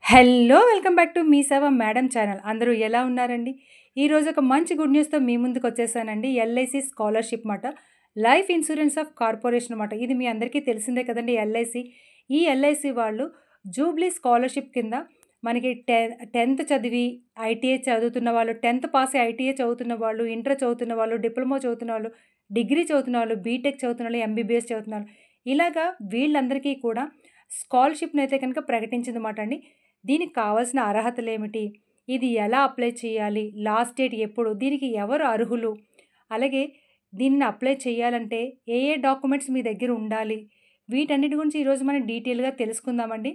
Hello! Welcome back to me సేవ madam channel. అందరూ ఎలా ఉన్నారండి? ఈరోజు ఒక మంచి గుడ్ న్యూస్‌తో మీ ముందుకొచ్చేసానండి. ఎల్ఐసి స్కాలర్‌షిప్ మాట. లైఫ్ ఇన్స్యూరెన్స్ ఆఫ్ కార్పొరేషన్ మాట. ఇది మీ అందరికీ తెలిసిందే కదండీ ఎల్ఐసి. ఈ ఎల్ఐసి వాళ్ళు జూబ్లీ స్కాలర్‌షిప్ కింద మనకి 10థ్ చదివి ఐటీఐ చదువుతున్న వాళ్ళు, 10థ్ పాస్ అయ్యి ఐటీఐ చదువుతున్న వాళ్ళు, ఇంటర్ చదువుతున్న వాళ్ళు, డిప్లొమా చదువుతున్న వాళ్ళు, డిగ్రీ చదువుతున్న వాళ్ళు, బీటెక్ చదువుతున్న వాళ్ళు, ఎంబీబీఎస్ చదువుతున్న వాళ్ళు, ఇలాగా వీళ్ళందరికీ కూడా స్కాలర్‌షిప్‌నైతే కనుక ప్రకటించిందన్నమాట అండి. దీనికి కావాల్సిన అర్హతలేమిటి? ఇది ఎలా అప్లై చేయాలి? లాస్ట్ డేట్ ఎప్పుడు? దీనికి ఎవరు అర్హులు? అలాగే దీన్ని అప్లై చేయాలంటే ఏ ఏ డాక్యుమెంట్స్ మీ దగ్గర ఉండాలి? వీటన్నిటి గురించి ఈరోజు మనం డీటెయిల్‌గా తెలుసుకుందామండి.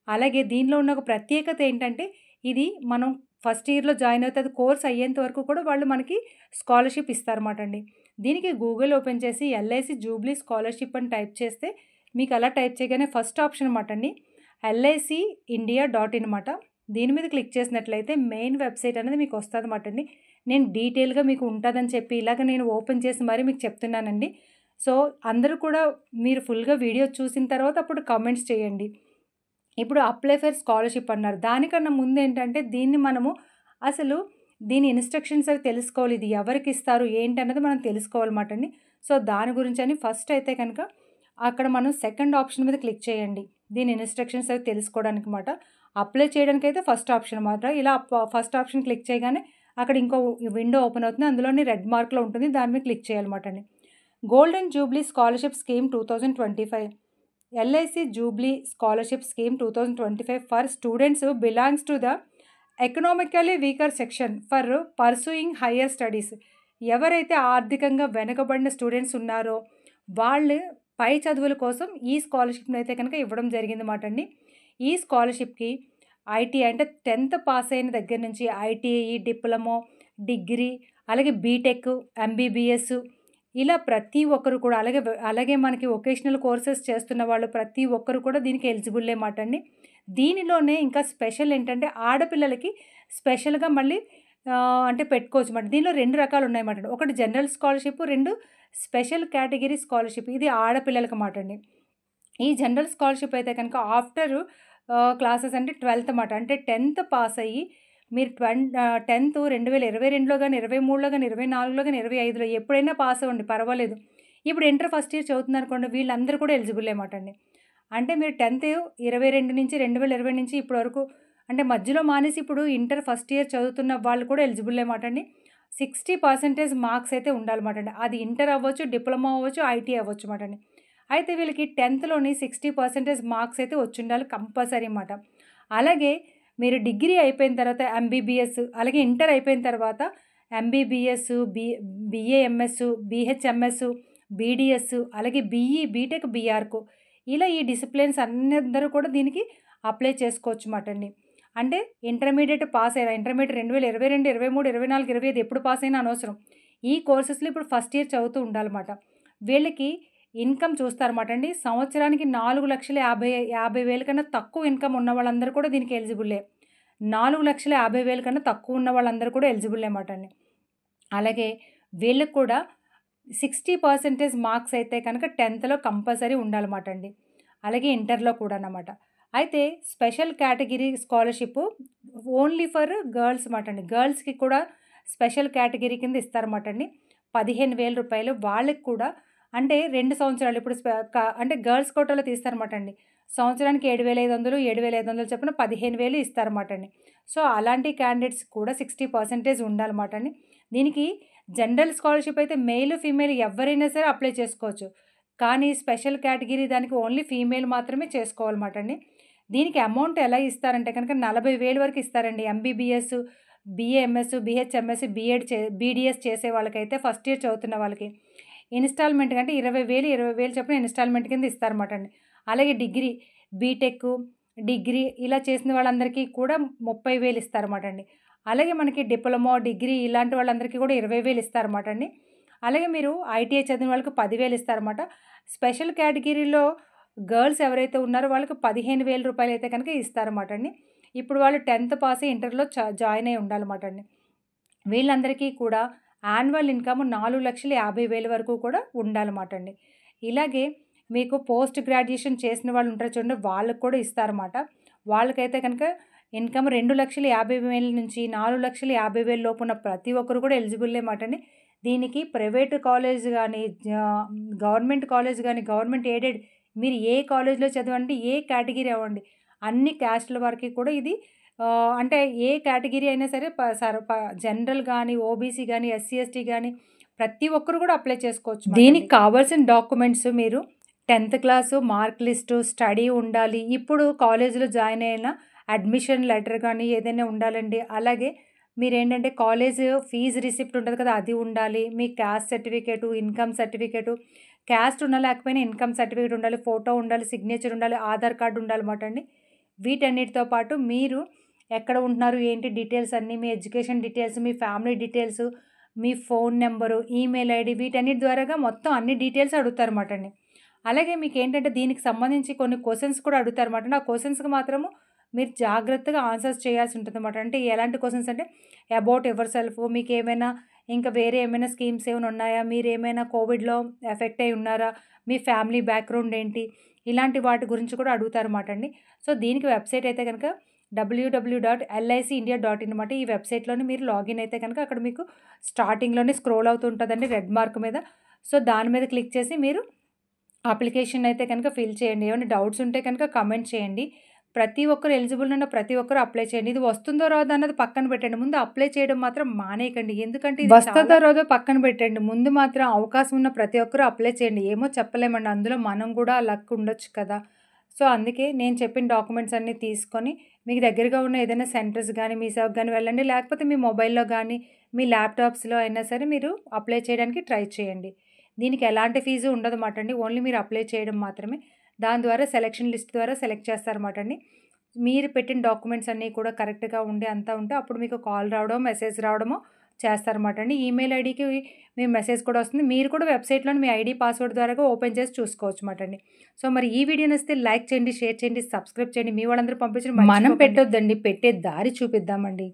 అలాగే దీనిలో ఉన్న ఒక ప్రత్యేకత ఏంటంటే, ఇది మనం ఫస్ట్ ఇయర్‌లో జాయిన్ అవుతే అది కోర్స్ అయ్యేంత వరకు కూడా వాళ్ళు మనకి స్కాలర్‌షిప్ ఇస్తారన్నమాట అండి. దీనికి గూగుల్ ఓపెన్ చేసి ఎల్ఐసి జూబ్లీ స్కాలర్‌షిప్ అని టైప్ చేస్తే మీకు అలా టైప్ చేయగానే ఫస్ట్ ఆప్షన్ అన్నమాట అండి. ఎల్ఐసి ఇండియా డాట్ ఇన్ మాట. దీని మీద క్లిక్ చేసినట్లయితే మెయిన్ వెబ్‌సైట్ అనేది మీకు వస్తదన్నమాట అండి. నేను డీటెయిల్‌గా మీకు ఉంటదని చెప్పి ఇలాగ నేను ఓపెన్ చేసి మరీ మీకు చెప్తున్నానండి. సో, అందరూ కూడా మీరు ఫుల్‌గా వీడియో చూసిన తర్వాత అప్పుడు కామెంట్స్ చేయండి. ఇప్పుడు అప్లై ఫర్ స్కాలర్‌షిప్ అన్నారు. దానికన్నా ముందేంటంటే దీన్ని మనము అసలు దీని ఇన్‌స్ట్రక్షన్స్ అవి తెలుసుకోవాలి. ఇది ఎవరికిస్తారు ఏంటన్నది మనం తెలుసుకోవాలన్నమాట అండి. సో, దాని గురించని ఫస్ట్ అయితే కనుక అక్కడ మనం సెకండ్ ఆప్షన్ మీద క్లిక్ చేయండి. దీని ఇన్‌స్ట్రక్షన్స్ అవి తెలుసుకోవడానికి మాట. అప్లై చేయడానికైతే ఫస్ట్ ఆప్షన్ మాట. ఇలా ఫస్ట్ ఆప్షన్ క్లిక్ చేయగానే అక్కడ ఇంకో విండో ఓపెన్ అవుతుంది. అందులోని రెడ్ మార్క్‌లో ఉంటుంది. దాని మీద క్లిక్ చేయాలన్నమాట అండి. Golden Jubilee scholarship scheme 2025 LIC Jubilee scholarship scheme 2025 for students belongs to the economically weaker section for pursuing higher studies. ఎవరైతే ఆర్థికంగా వెనుకబడిన స్టూడెంట్స్ ఉన్నారో వాళ్ళు పై చదువుల కోసం ఈ స్కాలర్‌షిప్‌ని అయితే కనుక ఇవ్వడం జరిగిందన్నమాట అండి. ఈ స్కాలర్‌షిప్‌కి ఐటీఐ అంటే 10థ్ పాస్ అయిన దగ్గర నుంచి ఐటీఐ, డిప్లొమా, డిగ్రీ, అలాగే బీటెక్, ఎంబీబీఎస్ ఇలా ప్రతి ఒక్కరు కూడా అలాగే మనకి వొకేషనల్ కోర్సెస్ చేస్తున్న వాళ్ళు ప్రతి ఒక్కరు కూడా దీనికి ఎలిజిబుల్లే మాట అండి. దీనిలోనే ఇంకా స్పెషల్ ఏంటంటే ఆడపిల్లలకి స్పెషల్‌గా మళ్ళీ అంటే పెట్టుకోవచ్చు మాట. దీనిలో 2 రకాలున్నాయన్నమాట. ఒకటి general scholarship, 2 special category scholarship. ఇది ఆడపిల్లలకి మాట అండి. ఈ జనరల్ స్కాలర్‌షిప్ అయితే కనుక ఆఫ్టర్ క్లాసెస్ అంటే 12థ్ మాట. అంటే 10థ్ పాస్ అయ్యి మీరు 10థ్ 2022లో గాని, 23లో గాని, 24లో గాని, 25లో ఎప్పుడైనా పాస్ అవ్వండి పర్వాలేదు. ఇప్పుడు ఇంటర్ ఫస్ట్ ఇయర్ చదువుతున్నారనుకోండి వీళ్ళందరూ కూడా ఎలిజిబుల్లే మాట అండి. అంటే మీరు 10థ్ 22 నుంచి 2020 నుంచి ఇప్పటి వరకు అంటే మధ్యలో మానేసి ఇప్పుడు ఇంటర్ ఫస్ట్ ఇయర్ చదువుతున్న వాళ్ళు కూడా ఎలిజిబుల్లే మాట అండి. 60% మార్క్స్ అయితే ఉండాలన్నమాట అండి. అది ఇంటర్ అవ్వచ్చు, డిప్లొమా అవ్వచ్చు, ఐటీఐ అవ్వచ్చు మాట అండి. అయితే వీళ్ళకి 10థ్‌లోని 60% మార్క్స్ అయితే వచ్చుండాలి కంపల్సరీ మాట. అలాగే మీరు డిగ్రీ అయిపోయిన తర్వాత ఎంబీబీఎస్, అలాగే ఇంటర్ అయిపోయిన తర్వాత ఎంబీబీఎస్, బీఏఎంఎస్, బీహెచ్ఎంఎస్, బీడీఎస్, అలాగే బీఈ, బీటెక్, బీఆర్కో ఇలా ఈ డిసిప్లిన్స్ అందరూ కూడా దీనికి అప్లై చేసుకోవచ్చు మాట అండి. అంటే ఇంటర్మీడియేట్ పాస్ అయ్యారా ఇంటర్మీడియేట్ 2022, 23, 24, 25 ఎప్పుడు పాస్ అయినా అనవసరం. ఈ కోర్సెస్‌లో ఇప్పుడు ఫస్ట్ ఇయర్ చదువుతూ ఉండాలన్నమాట. వీళ్ళకి ఇన్‌కమ్ చూస్తారన్నమాట అండి. సంవత్సరానికి 4,50,000 కన్నా తక్కువ ఇన్‌కమ్ ఉన్న వాళ్ళందరూ కూడా దీనికి ఎలిజిబుల్లే. 4,50,000 కన్నా తక్కువ ఉన్న వాళ్ళందరూ కూడా ఎలిజిబుల్లే మాట అండి. అలాగే వీళ్ళకి కూడా 60% మార్క్స్ అయితే కనుక 10థ్‌లో కంపల్సరీ ఉండాలన్నమాట అండి. అలాగే ఇంటర్‌లో కూడానన్నమాట. అయితే special category scholarship only for girls మాట అండి. గర్ల్స్‌కి కూడా స్పెషల్ కేటగిరీ కింద ఇస్తారన్నమాట అండి. రూ. 15,000 వాళ్ళకి కూడా అంటే 2 సంవత్సరాలు ఇప్పుడు అంటే గర్ల్స్ కోటాలో తీస్తారన్నమాట అండి. సంవత్సరానికి 7,500, 7,500 చొప్పున 15,000 ఇస్తారన్నమాట అండి. సో, అలాంటి క్యాండిడేట్స్ కూడా 60% ఉండాలన్నమాట అండి. దీనికి జనరల్ స్కాలర్‌షిప్ అయితే మెయిల్, ఫీమేల్ ఎవ్వరైనా సరే అప్లై చేసుకోవచ్చు. కానీ స్పెషల్ కేటగిరీ దానికి ఓన్లీ ఫీమేల్ మాత్రమే చేసుకోవాలన్నమాట అండి. దీనికి అమౌంట్ ఎలా ఇస్తారంటే కనుక 40,000 వరకు ఇస్తారండి. ఎంబీబీఎస్, బీఏఎంఎస్, బీహెచ్ఎంఎస్, బీడీఎస్ చేసే వాళ్ళకైతే ఫస్ట్ ఇయర్ చదువుతున్న వాళ్ళకి. ఇన్‌స్టాల్‌మెంట్‌గా అంటే 20,000, 20,000 చొప్పున ఇన్‌స్టాల్‌మెంట్ కింద ఇస్తారన్నమాట అండి. అలాగే డిగ్రీ, బీటెక్, డిగ్రీ ఇలా చేసిన వాళ్ళందరికీ కూడా 30,000 ఇస్తారన్నమాట అండి. అలాగే మనకి డిప్లొమా, డిగ్రీ ఇలాంటి వాళ్ళందరికీ కూడా 20,000 ఇస్తారన్నమాట అండి. అలాగే మీరు ఐటీఐ చదివిన వాళ్ళకి 10,000 ఇస్తారన్నమాట. స్పెషల్ కేటగిరీలో గర్ల్స్ ఎవరైతే ఉన్నారో వాళ్ళకి రూ. 15,000 అయితే కనుక ఇస్తారన్నమాట అండి. ఇప్పుడు వాళ్ళు 10థ్ పాస్ అయ్యి ఇంటర్‌లో జాయిన్ అయ్యి ఉండాలన్నమాట అండి. వీళ్ళందరికీ కూడా యాన్యువల్ ఇన్‌కమ్ 4,50,000 వరకు కూడా ఉండాలన్నమాట అండి. ఇలాగే మీకు పోస్ట్ గ్రాడ్యుయేషన్ చేసిన వాళ్ళు ఉంటారు చూడండి వాళ్ళకి కూడా ఇస్తారన్నమాట. వాళ్ళకైతే కనుక ఇన్కమ్ 2,50,000 నుంచి 4,50,000 లోపు ఉన్న ప్రతి ఒక్కరు కూడా ఎలిజిబుల్లే మాట అండి. దీనికి ప్రైవేట్ కాలేజ్ గానీ, గవర్నమెంట్ కాలేజ్ గానీ, గవర్నమెంట్ ఎయిడెడ్ మీరు ఏ కాలేజ్‌లో చదవండి, ఏ కేటగిరీ అవ్వండి, అన్ని క్యాస్ట్‌ల వరకి కూడా ఇది అంటే ఏ కేటగిరీ అయినా సరే జనరల్ గానీ, ఓబీసీ గానీ, ఎస్సీ, ఎస్టీ గానీ ప్రతి ఒక్కరు కూడా అప్లై చేసుకోవచ్చు. దీనికి కావాల్సిన డాక్యుమెంట్స్ మీరు 10th class, mark list, study ఉండాలి. ఇప్పుడు కాలేజీలో జాయిన్ అయిన అడ్మిషన్ లెటర్ గానీ ఏదైనా ఉండాలండి. అలాగే మీరేంటంటే కాలేజ్ ఫీజు రిసిప్ట్ ఉంటది కదా! అది ఉండాలి. మీ caste certificate, income certificate, caste ఉన్నా లేకపోయినా ఇన్కమ్ సర్టిఫికేట్ ఉండాలి, ఫోటో ఉండాలి, సిగ్నేచర్ ఉండాలి, ఆధార్ కార్డ్ ఉండాలన్నమాట అండి. వీటన్నిటితో పాటు మీరు ఎక్కడ ఉంటున్నారు, ఏంటి డీటెయిల్స్ అన్నీ, మీ ఎడ్యుకేషన్ డీటెయిల్స్, మీ ఫ్యామిలీ డీటెయిల్స్, మీ ఫోన్ నెంబరు, ఈమెయిల్ ఐడీ వీటన్నిటి ద్వారాగా మొత్తం అన్ని డీటెయిల్స్ అడుగుతారన్నమాట అండి. అలాగే మీకేంటంటే దీనికి సంబంధించి కొన్ని క్వెషన్స్ కూడా అడుగుతారన్నమాట అండి. ఆ క్వెషన్స్‌కి మాత్రము మీరు జాగ్రత్తగా ఆన్సర్స్ చేయాల్సి ఉంటుందన్నమాట. అంటే ఎలాంటి క్వెషన్స్ అంటే అబౌట్ యువర్ సెల్ఫ్, మీకేమైనా ఇంకా వేరే ఏమైనా స్కీమ్స్ ఏమైనా ఉన్నాయా, మీరేమైనా కోవిడ్‌లో ఎఫెక్ట్ అయ్యి ఉన్నారా, మీ ఫ్యామిలీ బ్యాక్‌గ్రౌండ్ ఏంటి, ఇలాంటి వాటి గురించి కూడా అడుగుతారన్నమాట అండి. సో దీనికి వెబ్సైట్ అయితే కనుక www.licindia.in అనమాట. ఈ వెబ్సైట్‌లోని మీరు లాగిన్ అయితే కనుక అక్కడ మీకు స్టార్టింగ్‌లోనే స్క్రోల్ అవుతూ ఉంటదండి రెడ్ మార్క్ మీద. సో దాని మీద క్లిక్ చేసి మీరు అప్లికేషన్ అయితే కనుక ఫిల్ చేయండి. ఏమైనా డౌట్స్ ఉంటే కనుక కామెంట్ చేయండి. ప్రతి ఒక్కరు ఎలిజిబుల్ ఉన్న ప్రతి ఒక్కరు అప్లై చేయండి. ఇది వస్తుందో రాదో అన్నది పక్కన పెట్టండి. ముందు అప్లై చేయడం మాత్రం మానేయకండి. ఎందుకంటే ఇది వస్తదో రాదో పక్కన పెట్టండి. ముందు మాత్రం అవకాశం ఉన్న ప్రతి ఒక్కరు అప్లై చేయండి. ఏమో చెప్పలేమండి. అందులో మనం కూడా లక్ ఉండొచ్చు కదా! సో అందుకే నేను చెప్పిన డాక్యుమెంట్స్ అన్నీ తీసుకొని మీకు దగ్గరగా ఉన్న ఏదైనా సెంటర్స్ గానీ, మీ సేవకి గానీ వెళ్ళండి. లేకపోతే మీ మొబైల్‌లో గానీ, మీ ల్యాప్‌టాప్స్‌లో అయినా సరే మీరు అప్లై చేయడానికి ట్రై చేయండి. దీనికి ఎలాంటి ఫీజు ఉండదన్నమాట అండి. ఓన్లీ మీరు అప్లై చేయడం మాత్రమే. దాని ద్వారా సెలక్షన్ లిస్ట్ ద్వారా సెలెక్ట్ చేస్తారన్నమాట అండి. మీరు పెట్టిన డాక్యుమెంట్స్ అన్నీ కూడా కరెక్ట్‌గా ఉండి అంతా ఉంటే అప్పుడు మీకు కాల్ రావడం, మెసేజ్ రావడమో చేస్తారన్నమాట అండి. ఈమెయిల్ ఐడీకి మీ మెసేజ్ కూడా వస్తుంది. మీరు కూడా వెబ్సైట్‌లోని మీ ఐడీ, పాస్వర్డ్ ద్వారాగా ఓపెన్ చేసి చూసుకోవచ్చుమాట అండి. సో మరి ఈ వీడియో నచ్చితే లైక్ చేయండి, షేర్ చేయండి, సబ్స్క్రైబ్ చేయండి. మీ వాళ్ళందరూ పంపించడం మనం పెట్టొద్దండి. పెట్టే దారి చూపిద్దామండి.